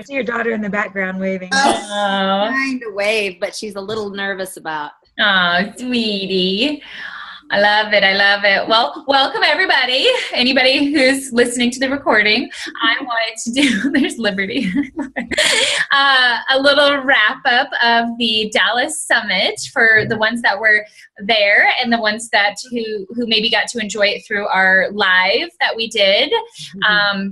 I see your daughter in the background waving. Trying to wave, but she's a little nervous about. Oh, sweetie. I love it. I love it. Well, welcome everybody. Anybody who's listening to the recording, I wanted to do, there's Liberty, a little wrap up of the Dallas Summit for the ones that were there and the ones that who maybe got to enjoy it through our live that we did.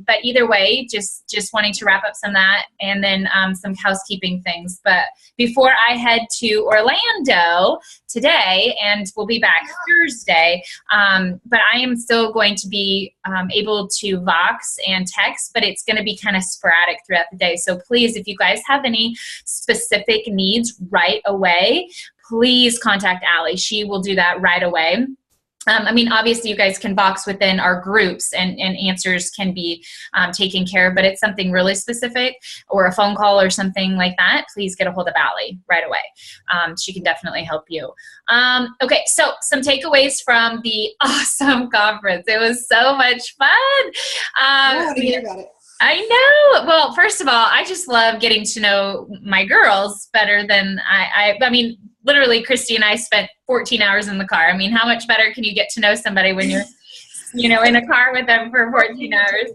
But either way, just wanting to wrap up some of that and then some housekeeping things. But before I head to Orlando today, and we'll be back Thursday, but I am still going to be able to Vox and text, but it's going to be kind of sporadic throughout the day. So please, if you guys have any specific needs right away, please contact Allie. She will do that right away. I mean, obviously, you guys can box within our groups and answers can be taken care of, but it's something really specific or a phone call or something like that, please get a hold of Allie right away. She can definitely help you. Okay, so some takeaways from the awesome conference. It was so much fun. I want to hear about it. I know. Well, first of all, I just love getting to know my girls better than I mean, literally, Christy and I spent 14 hours in the car. I mean, how much better can you get to know somebody when you're, in a car with them for 14 hours?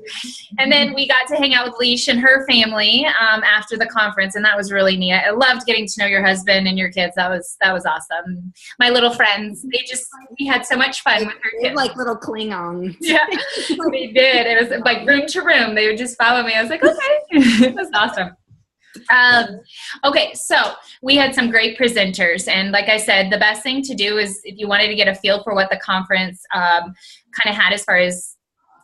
And then we got to hang out with Leash and her family after the conference, and that was really neat. I loved getting to know your husband and your kids. That was awesome. My little friends, we had so much fun with her kids. Like little Klingons. Yeah, they did. It was like room to room. They would just follow me. I was like, okay. It was awesome. Okay, so we had some great presenters, and like I said, the best thing to do is if you wanted to get a feel for what the conference kind of had as far as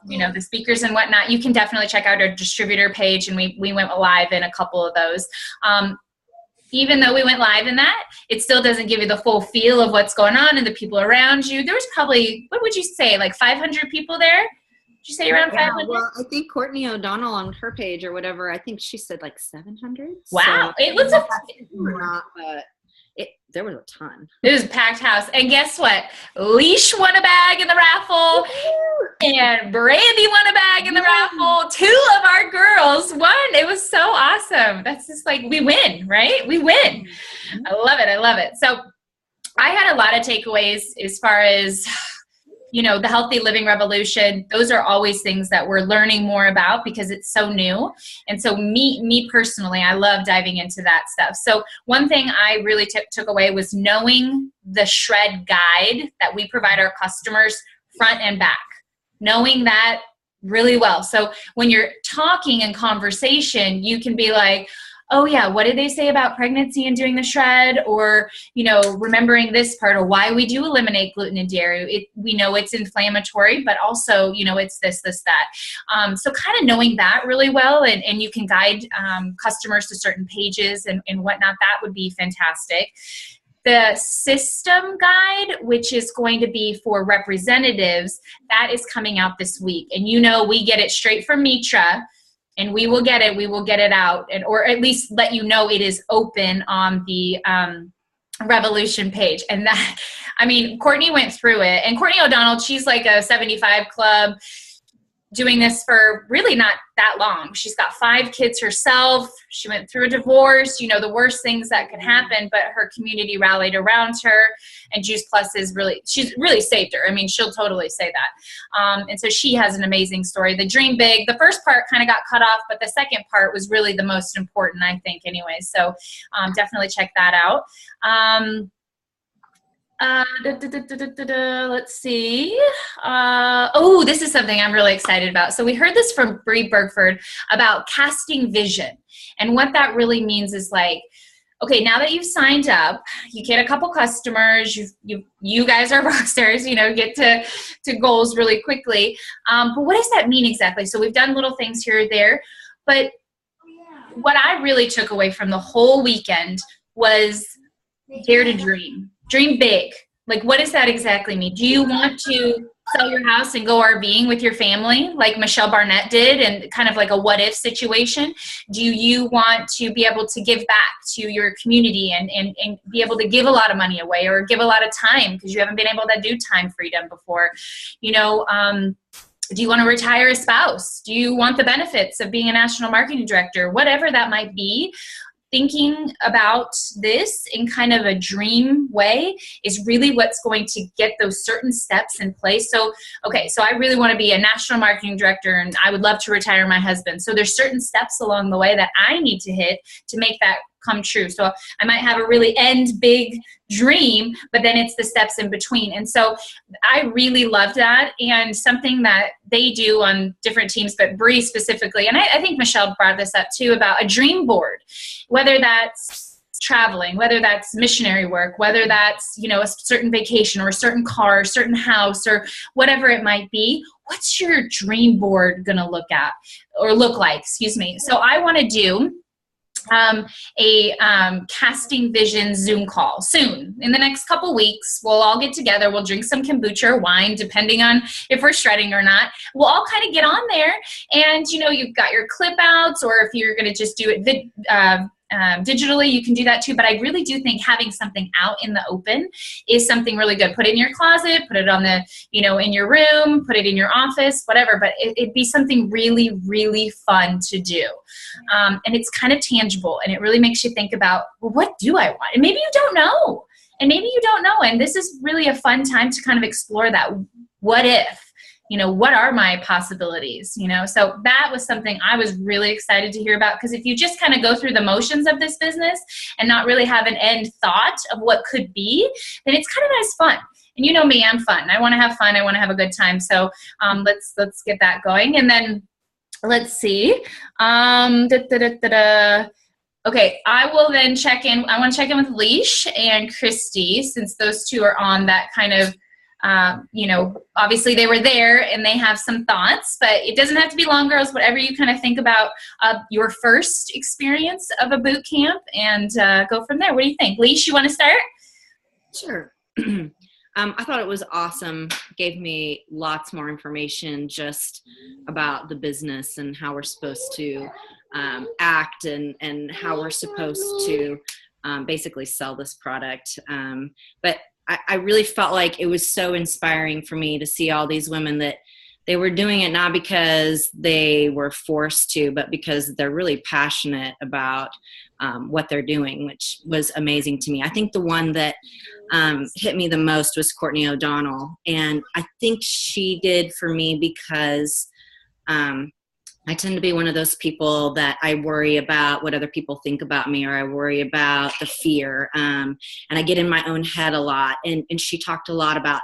the speakers and whatnot, you can definitely check out our distributor page, and we went live in a couple of those. Even though we went live in that, it still doesn't give you the full feel of what's going on and the people around you. There was probably, what would you say, like 500 people there? Did you say around 500? Well, I think Courtney O'Donnell on her page or whatever, I think she said like 700. Wow. So it was there was a ton. It was a packed house. And guess what? Leash won a bag in the raffle. And Brandy won a bag in the raffle. 2 of our girls won. It was so awesome. That's just like, we win, right? We win. I love it. I love it. So I had a lot of takeaways as far as the healthy living revolution. Those are always things that we're learning more about because it's so new. And so me personally, I love diving into that stuff. So one thing I really took away was knowing the shred guide that we provide our customers front and back, knowing that really well. So when you're talking in conversation, you can be like, oh yeah, what did they say about pregnancy and doing the shred? Or, remembering this part, or why we do eliminate gluten and dairy. We know it's inflammatory, but also, it's this, that. So kind of knowing that really well, and you can guide customers to certain pages and whatnot, that would be fantastic. The system guide, which is going to be for representatives, that is coming out this week. And we get it straight from Mitra. And we will get it out, or at least let you know it is open on the Revolution page. And that, Courtney went through it. And Courtney O'Donnell, she's like a 75 club, doing this for really not that long. She's got 5 kids herself. She went through a divorce, the worst things that could happen, but her community rallied around her, and Juice Plus she's really saved her. She'll totally say that. And so she has an amazing story. The Dream Big, the first part kind of got cut off, but the second part was really the most important, I think, anyway. So definitely check that out. Let's see. This is something I'm really excited about. So we heard this from Bree Burkford about casting vision. And what that really means is like, okay, now that you've signed up, you get a couple customers, you guys are rock stars, get to goals really quickly. But what does that mean exactly? So we've done little things here or there. But what I really took away from the whole weekend was dare to dream. Dream big. Like, what does that exactly mean? Do you want to sell your house and go RVing with your family like Michelle Barnett did, and kind of like a what if situation? Do you want to be able to give back to your community and be able to give a lot of money away, or give a lot of time because you haven't been able to do time freedom before? Do you want to retire a spouse? Do you want the benefits of being a national marketing director? Whatever that might be, thinking about this in kind of a dream way is really what's going to get those certain steps in place. So, okay, so I really want to be a national marketing director and I would love to retire my husband. So there's certain steps along the way that I need to hit to make that come true. So I might have a really big dream, but then it's the steps in between. And so I really love that. And something that they do on different teams, but Bree specifically, and I think Michelle brought this up too, about a dream board, whether that's traveling, whether that's missionary work, whether that's, you know, a certain vacation or a certain car, a certain house, or whatever it might be. What's your dream board going to look like, excuse me. So I want to do a casting vision Zoom call soon. In the next couple weeks, we'll all get together. We'll drink some kombucha or wine, depending on if we're shredding or not. We'll all kind of get on there, and you know, you've got your clip outs, or if you're going to just do it digitally, you can do that too. But I really do think having something out in the open is something really good. Put it in your closet, put it on the, you know, in your room, put it in your office, whatever. But it'd be something really, really fun to do. And it's kind of tangible, and it really makes you think about, well, what do I want? And maybe you don't know. And this is really a fun time to kind of explore that. What if? You know, what are my possibilities? You know, so that was something I was really excited to hear about, because if you just kind of go through the motions of this business and not really have an end thought of what could be, then it's kind of nice fun. And you know me, I'm fun. I want to have fun. I want to have a good time. So let's get that going. And then let's see. Okay, I will then check in. I want to check in with Leash and Christy, since those two are on that kind of, you know, obviously they were there and they have some thoughts, but it doesn't have to be long, girls. Whatever you kind of think about your first experience of a boot camp, and go from there. What do you think? Leash, you want to start? Sure. I thought it was awesome. Gave me lots more information just about the business and how we're supposed to act and how we're supposed to basically sell this product. But I really felt like it was so inspiring for me to see all these women that they were doing it not because they were forced to, but because they're really passionate about what they're doing, which was amazing to me. I think the one that hit me the most was Courtney O'Donnell. And I think she did for me because I tend to be one of those people that I worry about what other people think about me, or I worry about the fear. And I get in my own head a lot. And she talked a lot about,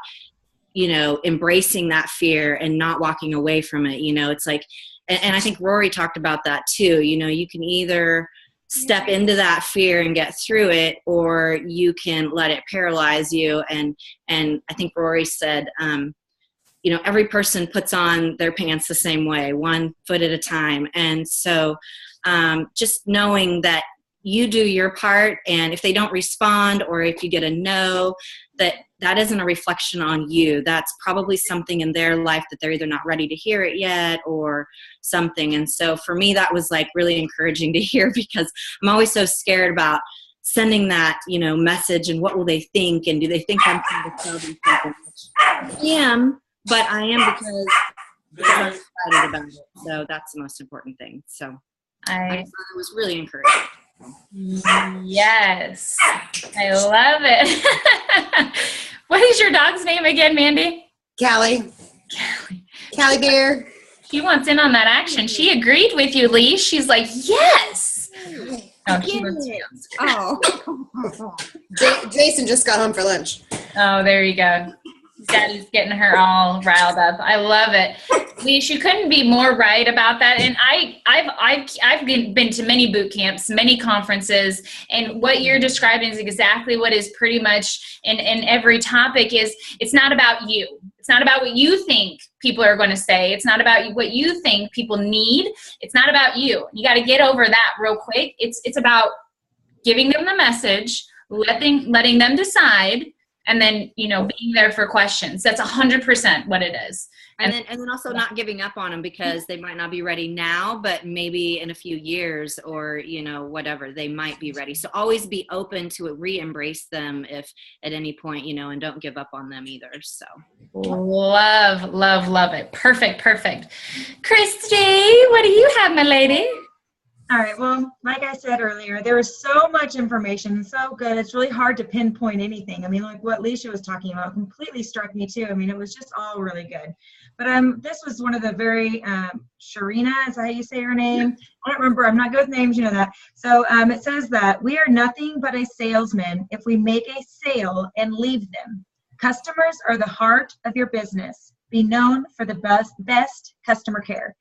you know, embracing that fear and not walking away from it. You know, it's like, and I think Rory talked about that too. You know, you can either step into that fear and get through it, or you can let it paralyze you. And I think Rory said, you know, every person puts on their pants the same way, one foot at a time. And so just knowing that you do your part, and if they don't respond, or if you get a no, that isn't a reflection on you. That's probably something in their life that they're either not ready to hear it yet or something. And so for me, that was like really encouraging to hear, because I'm always so scared about sending that, you know, message, and what will they think, and do they think I'm trying to tell them something? Which I am. But I am because I'm excited about it. So that's the most important thing. So I thought it was really encouraging. Yes. I love it. What is your dog's name again, Mandy? Callie. Callie Bear. She wants in on that action. She agreed with you, Lee. She's like, yes. Oh, she wants Jason just got home for lunch. Oh, there you go. Daddy's getting her all riled up. I love it. Leash, you couldn't be more right about that. And I've been to many boot camps, many conferences, and what you're describing is exactly what is pretty much in every topic. Is it's not about you. It's not about what you think people are going to say. It's not about what you think people need. It's not about you. You got to get over that real quick. It's about giving them the message, letting them decide, and then, being there for questions. That's 100% what it is. And then also not giving up on them because they might not be ready now, but maybe in a few years or, whatever, they might be ready. So always be open to re-embrace them if at any point, and don't give up on them either. So love, love, love it. Perfect. Christy, what do you have, my lady? All right. Well, like I said earlier, there was so much information, so good. It's really hard to pinpoint anything. I mean, like what Leisha was talking about completely struck me too. I mean, it was just all really good. But this was one of the very, Sharina, is that how you say her name? I don't remember. I'm not good with names, you know that. So it says that we are nothing but a salesman if we make a sale and leave them. Customers are the heart of your business. Be known for the best customer care.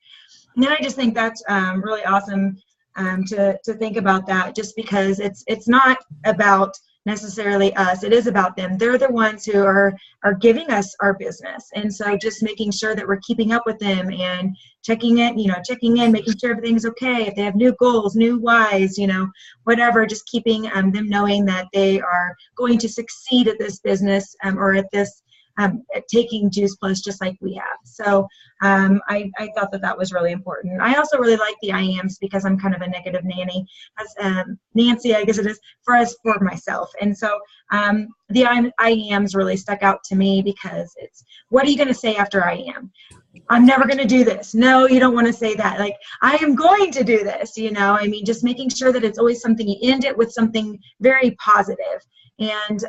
And then I just think that's really awesome. To think about that, just because it's not about necessarily us, it is about them. They're the ones who are giving us our business, and so just making sure that we're keeping up with them and checking in, making sure everything's okay. If they have new goals, new whys, whatever, just keeping them knowing that they are going to succeed at this business or at this taking Juice Plus just like we have. So I thought that was really important. I also really like the IAMs because I'm kind of a negative nanny, as Nancy, I guess it is, for myself. And so the IAMs really stuck out to me because it's, what are you going to say after IAM? I'm never going to do this. No, you don't want to say that. Like, I am going to do this, just making sure that it's always something, you end it with something very positive. And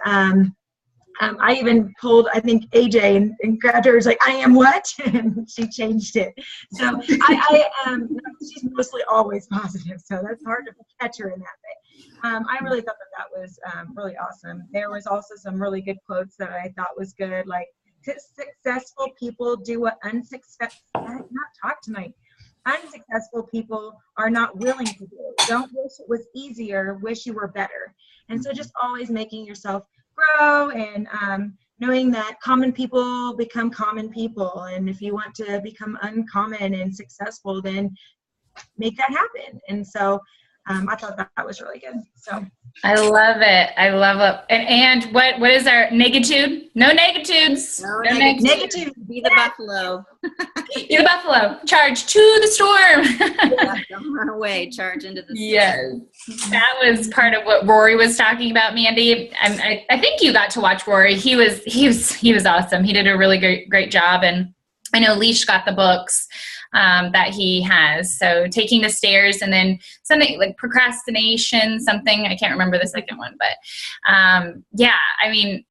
I even pulled, I think, AJ and grabbed her. Was like, I am what? And she changed it. So she's mostly always positive. So that's hard to catch her in that way. I really thought that was really awesome. There was also some really good quotes that I thought was good. Like, successful people do what unsuccessful people are not willing to do. Don't wish it was easier, wish you were better. And so just always making yourself grow and knowing that common people become common people. And if you want to become uncommon and successful, then make that happen. And so I thought that was really good. So I love it. I love it. And what is our negitude? No negitudes. No negative. Be the buffalo. Be the buffalo. Charge to the storm. Yeah, don't run away. Charge into the storm. Yes. That was part of what Rory was talking about, Mandy. I think you got to watch Rory. He was awesome. He did a really great job. And I know Leash got the books that he has. So Taking the Stairs, and then something like Procrastination, something, I can't remember the second one, but yeah, I mean,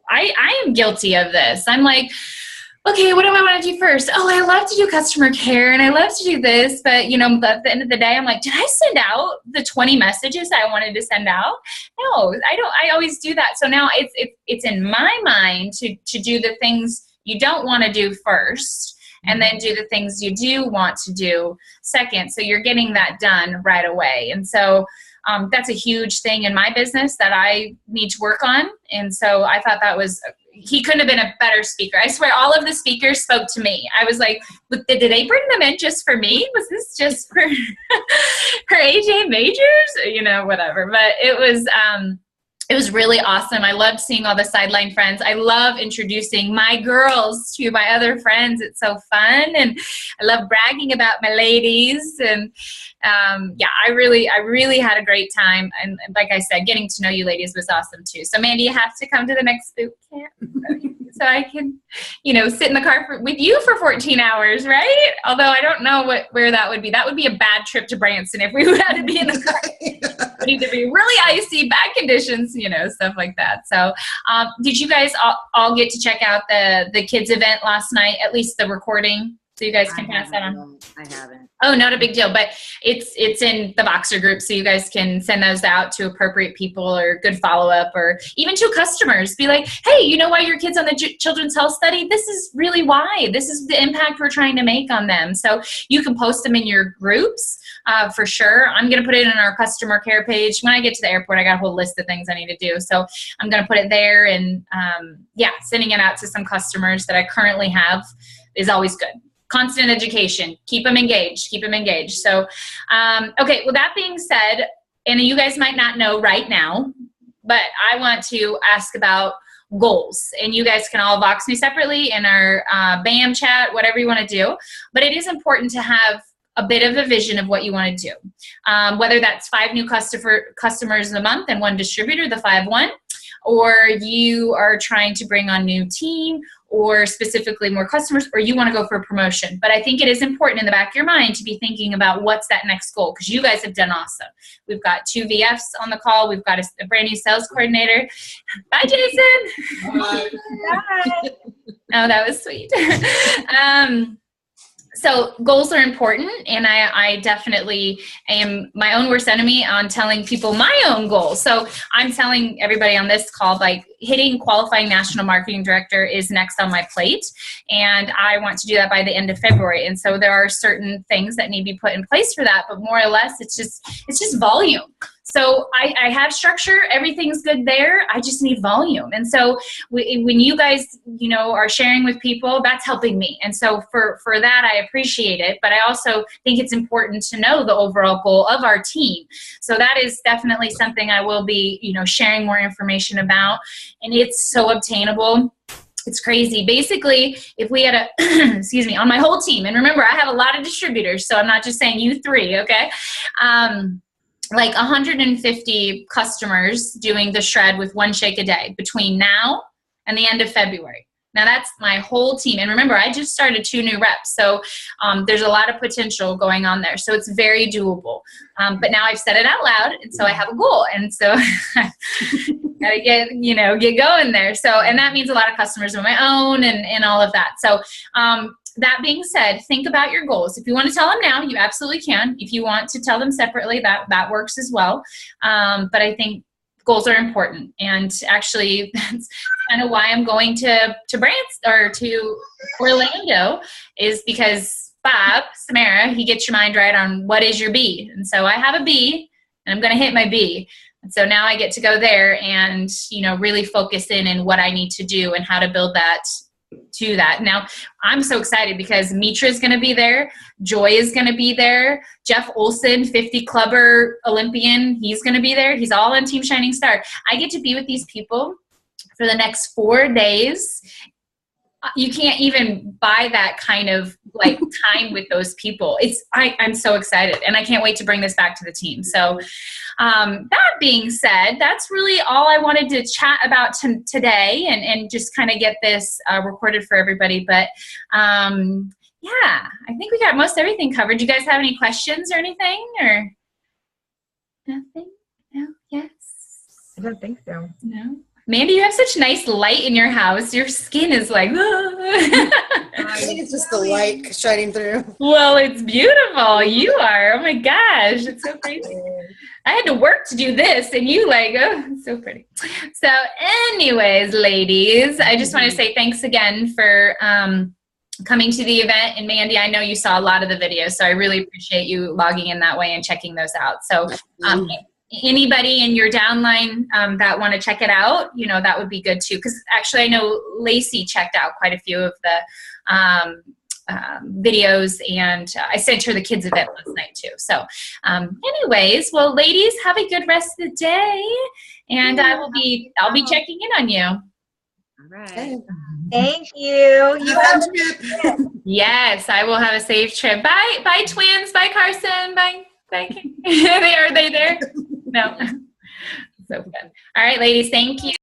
I am guilty of this. I'm like, okay, what do I want to do first? Oh, I love to do customer care and I love to do this, but at the end of the day, I'm like, did I send out the 20 messages I wanted to send out? No, I don't. I always do that. So now it's in my mind to do the things you don't want to do first, and then do the things you do want to do second. So you're getting that done right away. And so that's a huge thing in my business that I need to work on. And so I thought he couldn't have been a better speaker. I swear all of the speakers spoke to me. I was like, did they bring them in just for me? Was this just for AJ Majors? Whatever. But it was really awesome. I loved seeing all the sideline friends. I love introducing my girls to my other friends. It's so fun. And I love bragging about my ladies. And yeah, I really had a great time. And like I said, getting to know you ladies was awesome too. So Mandy, you have to come to the next boot camp so I can, sit in the car with you for 14 hours, right? Although I don't know where that would be. That would be a bad trip to Branson if we had to be in the car. It need to be really icy, bad conditions, stuff like that. So did you guys all get to check out the kids event last night, at least the recording? So you guys can pass that on. I haven't. Oh, not a big deal, but it's in the Voxer group, so you guys can send those out to appropriate people or good follow-up, or even to customers. Be like, hey, why your kid's on the Children's Health Study? This is really why. This is the impact we're trying to make on them. So you can post them in your groups for sure. I'm going to put it in our customer care page. When I get to the airport, I got a whole list of things I need to do. So I'm going to put it there, and yeah, sending it out to some customers that I currently have is always good. Constant education, keep them engaged. So, okay, well, that being said, and you guys might not know right now, but I want to ask about goals, and you guys can all box me separately in our BAM chat, whatever you want to do. But it is important to have a bit of a vision of what you want to do. Whether that's 5 new customers a month and 1 distributor, the 5-1, or you are trying to bring on new team, or specifically more customers, or you want to go for a promotion. But I think it is important in the back of your mind to be thinking about what's that next goal, because you guys have done awesome. We've got 2 VFs on the call. We've got a brand new sales coordinator. Bye, Jason. Bye. Bye. Oh, that was sweet. So goals are important, and I definitely am my own worst enemy on telling people my own goals. So I'm telling everybody on this call, like, hitting qualifying national marketing director is next on my plate, and I want to do that by the end of February. And so there are certain things that need to be put in place for that, but more or less it's just volume. So I have structure, everything's good there. I just need volume. And so when you guys, are sharing with people, that's helping me. And so for that, I appreciate it. But I also think it's important to know the overall goal of our team. So that is definitely something I will be, sharing more information about. And it's so obtainable. It's crazy. Basically, if we had excuse me, on my whole team, and remember, I have a lot of distributors, so I'm not just saying you 3, okay? Like 150 customers doing the shred with 1 shake a day between now and the end of February. Now that's my whole team. And remember, I just started 2 new reps. So there's a lot of potential going on there. So it's very doable. But now I've said it out loud, and so I have a goal. And so gotta get going there. So, and that means a lot of customers of my own and all of that. So that being said, think about your goals. If you want to tell them now, you absolutely can. If you want to tell them separately, that works as well. But I think goals are important. And actually, that's kind of why I'm going to Orlando, is because Bob, Samara, he gets your mind right on what is your B. And so I have a B, and I'm going to hit my B. And so now I get to go there and, really focus in what I need to do and how to build that to that. Now, I'm so excited because Mitra is going to be there. Joy is going to be there. Jeff Olson, 50 clubber Olympian, he's going to be there. He's all on Team Shining Star. I get to be with these people for the next 4 days. You can't even buy that kind of time with those people. I'm so excited, and I can't wait to bring this back to the team. So that being said, that's really all I wanted to chat about today, and just kind of get this recorded for everybody. But yeah, I think we got most everything covered. Do you guys have any questions or anything, or nothing? No? Yes? I don't think so. No? Mandy, you have such nice light in your house. Your skin is like, I think it's just the light shining through. Well, it's beautiful. You are. Oh my gosh. It's so crazy. I had to work to do this, and you it's so pretty. So anyways, ladies, I just want to say thanks again for coming to the event. And Mandy, I know you saw a lot of the videos, so I really appreciate you logging in that way and checking those out. So anybody in your downline that want to check it out, that would be good too. Because actually I know Lacey checked out quite a few of the videos, and I sent her the kids event last night too. So anyways, well, ladies, have a good rest of the day, and I'll be checking in on you. All right. Okay. Thank you. Yes, I will have a safe trip. Bye twins. Bye Carson. Bye. Are they there? No. So good. All right, ladies, thank you.